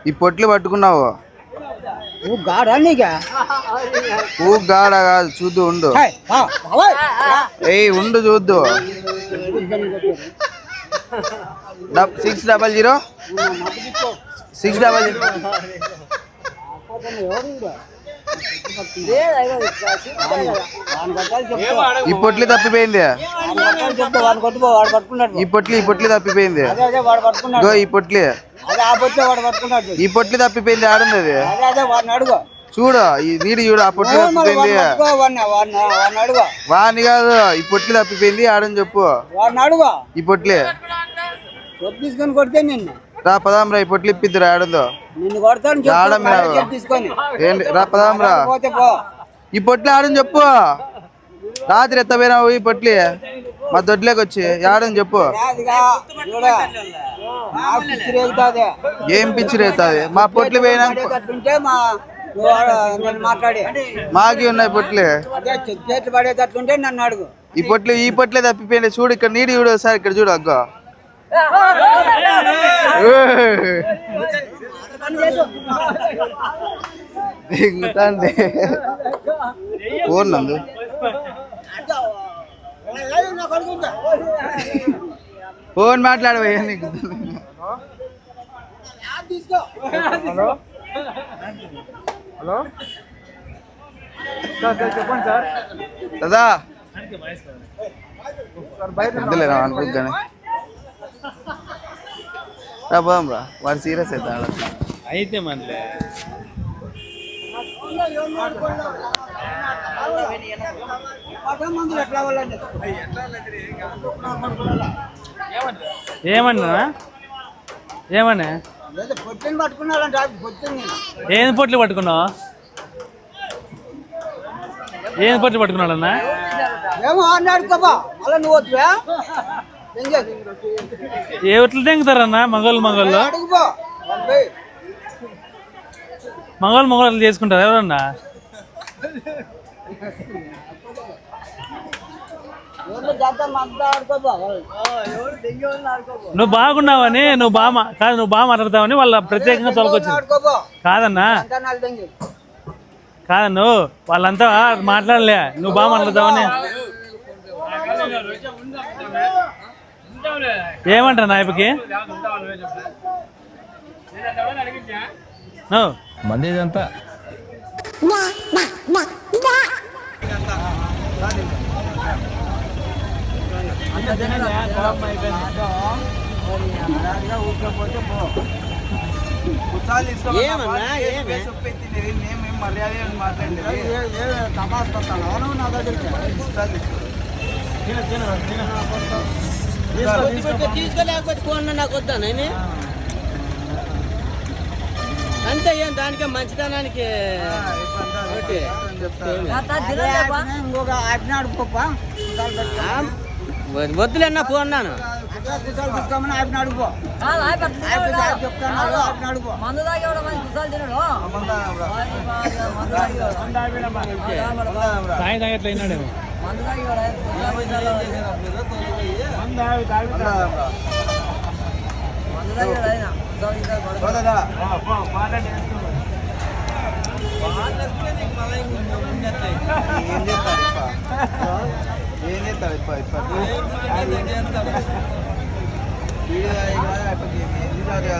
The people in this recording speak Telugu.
ఈ పొట్లు పట్టుకున్నావు గాడ కాదు చూద్దు ఉండు ఉండు చూద్దు 600 600 ఈ పొట్లు తప్పిపోయింది ఈ పొట్లు తప్పిపోయింది ఈ పొట్లు తప్పిపోయింది ఆడుంది అది చూడు ఈ నీడు చూడు ఆ పొట్లు తప్పిపోయింది వాడిని కాదు ఈ పొట్లు తప్పిపోయింది ఆడని చెప్పు ఈ పొట్లే తీసుకొని కొడితే నిన్ను రా పదాంరా ఈ పొట్లు ఇప్పిద్దురా ఆడుందో రా పదాంరా ఈ పొట్లు ఆడని చెప్పు రాత్రి ఎత్తపోయినావు ఈ పొట్లి మా దొడ్లోకి వచ్చి ఆడని చెప్పు ఏం పిచ్చి రేగుతుంది మా పొట్లు పోయినా మాకి ఉన్నాయి పొట్లే పడేటట్లుంటే నన్ను అడుగు ఈ పొట్లే తప్పిపోయింది చూడు ఇక్కడ నీడు చూడు సార్ ఇక్కడ చూడు అగ్గో ఫోన్ నందు ఫోన్ మాట్లాడబోయా నీకు హలో చెప్పండి సార్ దాదా వద్దులేరా అనుకుంటానే పోదాం రా వాడు సీరియస్ అవుతాడు అయితే మనలే ఏమన్నా ఏమన్నా ఏం పొట్లు పట్టుకున్నావు ఏం పొట్లు పట్టుకున్నాడన్నా ఏ ఒట్లు తెంగుతారన్నా మగోళ్ళు మగోళ్ళు చేసుకుంటారు ఎవరన్నా నువ్వు బాగున్నావని నువ్వు బాగా మాట్లాడతావని వాళ్ళ ప్రత్యేకంగా తొలగొచ్చు కాదన్నా కాదన్ను వాళ్ళంతా మాట్లాడలే నువ్వు బాగా మాట్లాడతావని ఏమంటా నాయపకి మందేదంతా తీసుకోలేకపోతే నాకు వద్దా నేను అంతే ఏం దానికే మంచితనానికి వద్దులేనా ఫోన్ అన్నాను ఏం చేస్తాడు వీడియో